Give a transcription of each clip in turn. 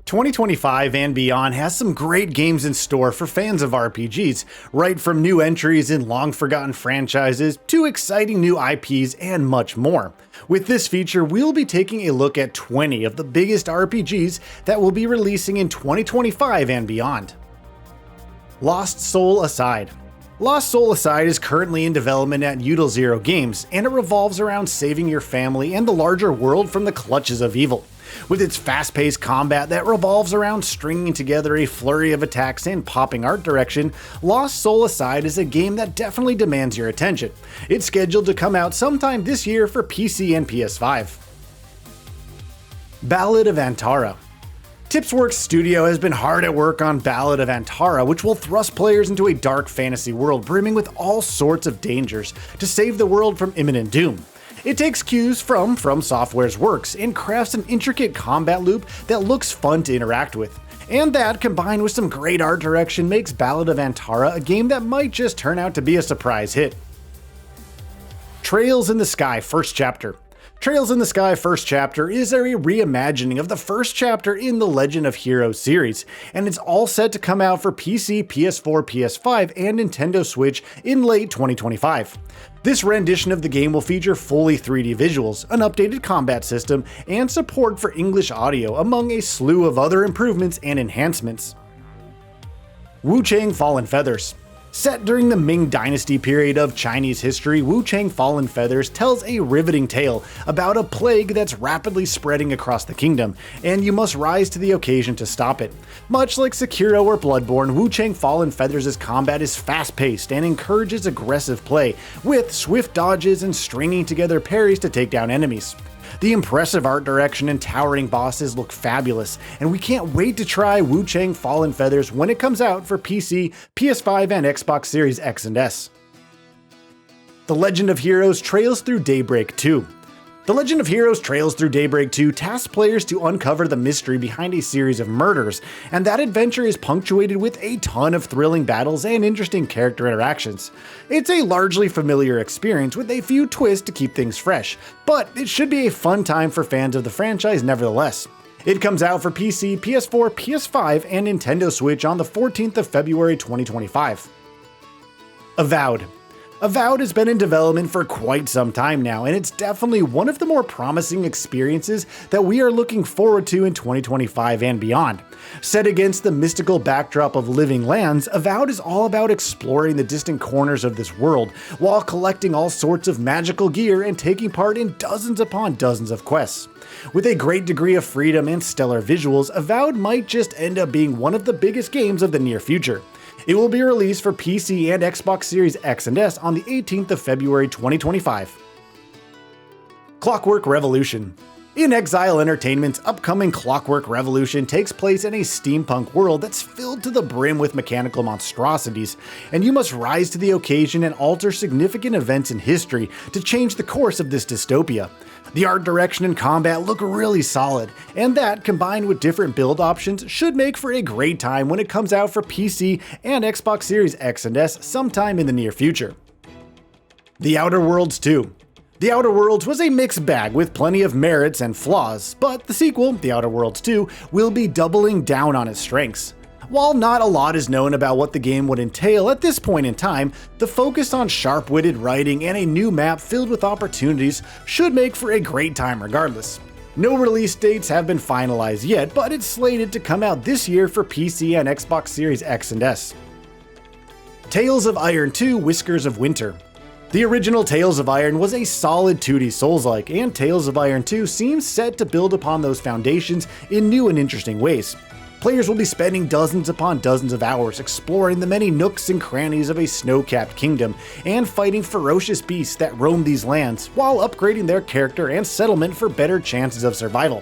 2025 and beyond has some great games in store for fans of RPGs, right from new entries in long-forgotten franchises to exciting new IPs and much more. With this feature, we'll be taking a look at 20 of the biggest RPGs that will be releasing in 2025 and beyond. Lost Soul Aside. Lost Soul Aside is currently in development at Udal Zero Games, and it revolves around saving your family and the larger world from the clutches of evil. With its fast-paced combat that revolves around stringing together a flurry of attacks and popping art direction, Lost Soul Aside is a game that definitely demands your attention. It's scheduled to come out sometime this year for PC and PS5. Ballad of Antara. Tipsworks Studio has been hard at work on Ballad of Antara, which will thrust players into a dark fantasy world brimming with all sorts of dangers to save the world from imminent doom. It takes cues from Software's works and crafts an intricate combat loop that looks fun to interact with. And that, combined with some great art direction, makes Ballad of Antara a game that might just turn out to be a surprise hit. Trails in the Sky First Chapter. Trails in the Sky First Chapter is a reimagining of the first chapter in the Legend of Heroes series, and it's all set to come out for PC, PS4, PS5, and Nintendo Switch in late 2025. This rendition of the game will feature fully 3D visuals, an updated combat system, and support for English audio, among a slew of other improvements and enhancements. Wuchang Fallen Feathers. Set during the Ming Dynasty period of Chinese history, Wuchang Fallen Feathers tells a riveting tale about a plague that's rapidly spreading across the kingdom, and you must rise to the occasion to stop it. Much like Sekiro or Bloodborne, Wuchang Fallen Feathers' combat is fast-paced and encourages aggressive play, with swift dodges and stringing together parries to take down enemies. The impressive art direction and towering bosses look fabulous, and we can't wait to try Wuchang Fallen Feathers when it comes out for PC, PS5, and Xbox Series X and S. The Legend of Heroes Trails Through Daybreak 2. The Legend of Heroes Trails Through Daybreak 2 tasks players to uncover the mystery behind a series of murders, and that adventure is punctuated with a ton of thrilling battles and interesting character interactions. It's a largely familiar experience with a few twists to keep things fresh, but it should be a fun time for fans of the franchise nevertheless. It comes out for PC, PS4, PS5, and Nintendo Switch on the 14th of February 2025. Avowed. Avowed has been in development for quite some time now, and it's definitely one of the more promising experiences that we are looking forward to in 2025 and beyond. Set against the mystical backdrop of Living Lands, Avowed is all about exploring the distant corners of this world, while collecting all sorts of magical gear and taking part in dozens upon dozens of quests. With a great degree of freedom and stellar visuals, Avowed might just end up being one of the biggest games of the near future. It will be released for PC and Xbox Series X and S on the 18th of February 2025. Clockwork Revolution. inXile Entertainment's upcoming Clockwork Revolution takes place in a steampunk world that's filled to the brim with mechanical monstrosities, and you must rise to the occasion and alter significant events in history to change the course of this dystopia. The art direction and combat look really solid, and that, combined with different build options, should make for a great time when it comes out for PC and Xbox Series X and S sometime in the near future. The Outer Worlds 2. The Outer Worlds was a mixed bag with plenty of merits and flaws, but the sequel, The Outer Worlds 2, will be doubling down on its strengths. While not a lot is known about what the game would entail at this point in time, the focus on sharp-witted writing and a new map filled with opportunities should make for a great time regardless. No release dates have been finalized yet, but it's slated to come out this year for PC and Xbox Series X and S. Tales of Iron 2: Whiskers of Winter. The original Tales of Iron was a solid 2D Souls-like, and Tales of Iron 2 seems set to build upon those foundations in new and interesting ways. Players will be spending dozens upon dozens of hours exploring the many nooks and crannies of a snow-capped kingdom and fighting ferocious beasts that roam these lands while upgrading their character and settlement for better chances of survival.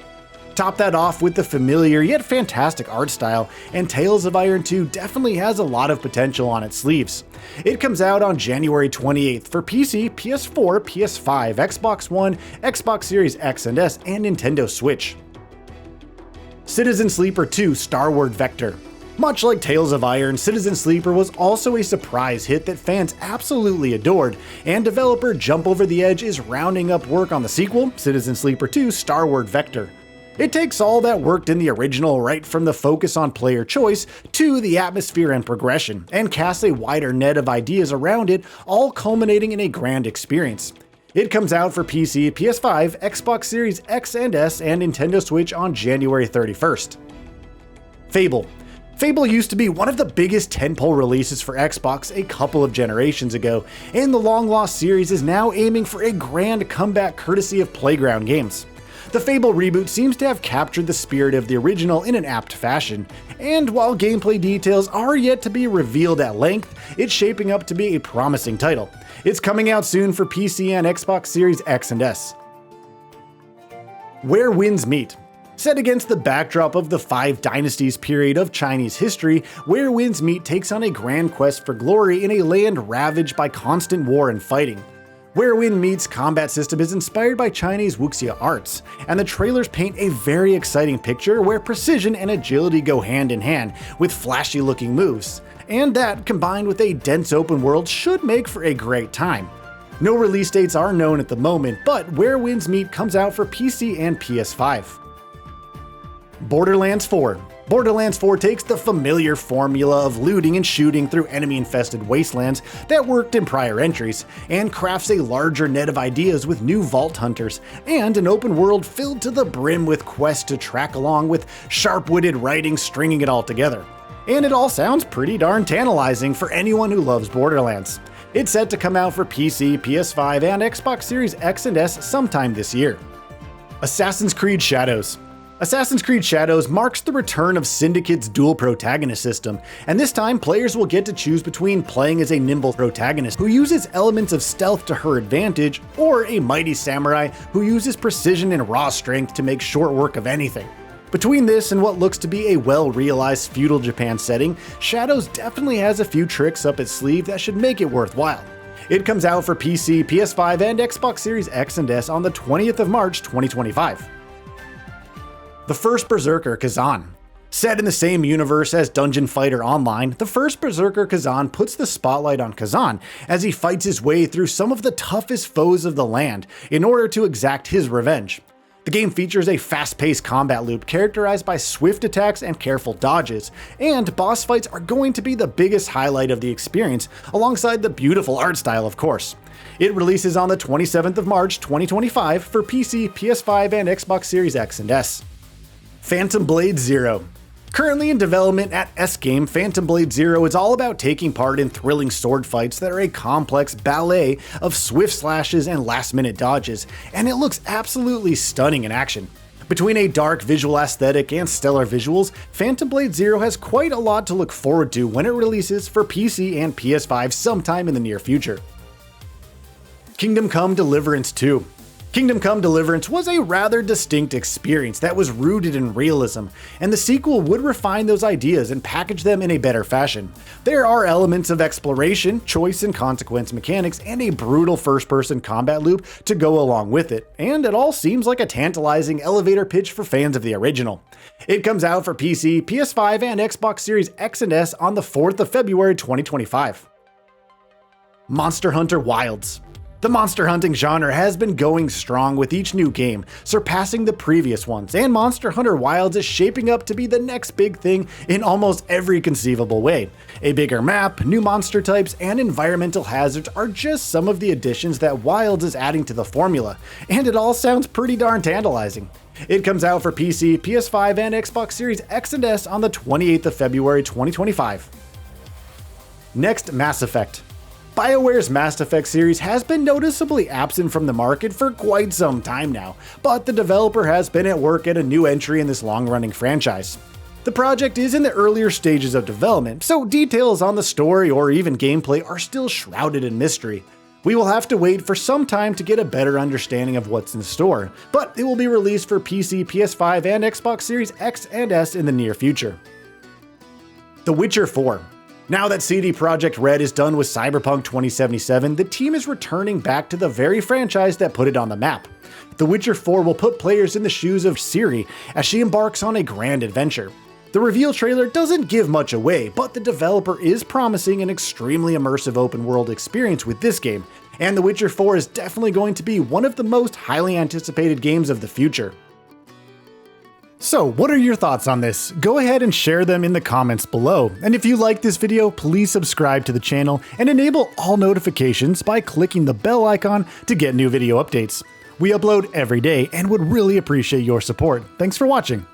Top that off with the familiar yet fantastic art style, and Tales of Iron 2 definitely has a lot of potential on its sleeves. It comes out on January 28th for PC, PS4, PS5, Xbox One, Xbox Series X and S, and Nintendo Switch. Citizen Sleeper 2: Starward Vector. Much like Tales of Iron, Citizen Sleeper was also a surprise hit that fans absolutely adored, and developer Jump Over the Edge is rounding up work on the sequel, Citizen Sleeper 2: Starward Vector. It takes all that worked in the original, right from the focus on player choice to the atmosphere and progression, and casts a wider net of ideas around it, all culminating in a grand experience. It comes out for PC, PS5, Xbox Series X and S, and Nintendo Switch on January 31st. Fable. Fable used to be one of the biggest tentpole releases for Xbox a couple of generations ago, and the long-lost series is now aiming for a grand comeback courtesy of Playground Games. The Fable reboot seems to have captured the spirit of the original in an apt fashion, and while gameplay details are yet to be revealed at length, it's shaping up to be a promising title. It's coming out soon for PC and Xbox Series X and S. Where Winds Meet. Set against the backdrop of the Five Dynasties period of Chinese history, Where Winds Meet takes on a grand quest for glory in a land ravaged by constant war and fighting. Where Wind Meet's combat system is inspired by Chinese wuxia arts, and the trailers paint a very exciting picture where precision and agility go hand in hand with flashy looking moves, and that combined with a dense open world should make for a great time. No release dates are known at the moment, but Where Winds Meet comes out for PC and PS5. Borderlands 4. Borderlands 4 takes the familiar formula of looting and shooting through enemy-infested wastelands that worked in prior entries, and crafts a larger net of ideas with new vault hunters, and an open world filled to the brim with quests to track along with sharp-witted writing stringing it all together. And it all sounds pretty darn tantalizing for anyone who loves Borderlands. It's set to come out for PC, PS5, and Xbox Series X and S sometime this year. Assassin's Creed Shadows. Assassin's Creed Shadows marks the return of Syndicate's dual protagonist system, and this time players will get to choose between playing as a nimble protagonist who uses elements of stealth to her advantage, or a mighty samurai who uses precision and raw strength to make short work of anything. Between this and what looks to be a well-realized feudal Japan setting, Shadows definitely has a few tricks up its sleeve that should make it worthwhile. It comes out for PC, PS5, and Xbox Series X and S on the 20th of March 2025. The First Berserker Kazan. Set in the same universe as Dungeon Fighter Online, The First Berserker Kazan puts the spotlight on Kazan as he fights his way through some of the toughest foes of the land in order to exact his revenge. The game features a fast-paced combat loop characterized by swift attacks and careful dodges, and boss fights are going to be the biggest highlight of the experience, alongside the beautiful art style, of course. It releases on the 27th of March 2025 for PC, PS5, and Xbox Series X and S. Phantom Blade Zero. Currently in development at S-Game, Phantom Blade Zero is all about taking part in thrilling sword fights that are a complex ballet of swift slashes and last-minute dodges, and it looks absolutely stunning in action. Between a dark visual aesthetic and stellar visuals, Phantom Blade Zero has quite a lot to look forward to when it releases for PC and PS5 sometime in the near future. Kingdom Come: Deliverance II. Kingdom Come: Deliverance was a rather distinct experience that was rooted in realism, and the sequel would refine those ideas and package them in a better fashion. There are elements of exploration, choice and consequence mechanics, and a brutal first-person combat loop to go along with it, and it all seems like a tantalizing elevator pitch for fans of the original. It comes out for PC, PS5, and Xbox Series X and S on the 4th of February 2025. Monster Hunter Wilds. The monster hunting genre has been going strong with each new game, surpassing the previous ones, and Monster Hunter Wilds is shaping up to be the next big thing in almost every conceivable way. A bigger map, new monster types, and environmental hazards are just some of the additions that Wilds is adding to the formula, and it all sounds pretty darn tantalizing. It comes out for PC, PS5, and Xbox Series X and S on the 28th of February 2025. Next, Mass Effect. BioWare's Mass Effect series has been noticeably absent from the market for quite some time now, but the developer has been at work at a new entry in this long-running franchise. The project is in the earlier stages of development, so details on the story or even gameplay are still shrouded in mystery. We will have to wait for some time to get a better understanding of what's in store, but it will be released for PC, PS5, and Xbox Series X and S in the near future. The Witcher 4. Now that CD Projekt Red is done with Cyberpunk 2077, the team is returning back to the very franchise that put it on the map. The Witcher 4 will put players in the shoes of Ciri as she embarks on a grand adventure. The reveal trailer doesn't give much away, but the developer is promising an extremely immersive open world experience with this game, and The Witcher 4 is definitely going to be one of the most highly anticipated games of the future. So what are your thoughts on this? Go ahead and share them in the comments below. And if you like this video, please subscribe to the channel and enable all notifications by clicking the bell icon to get new video updates. We upload every day and would really appreciate your support. Thanks for watching.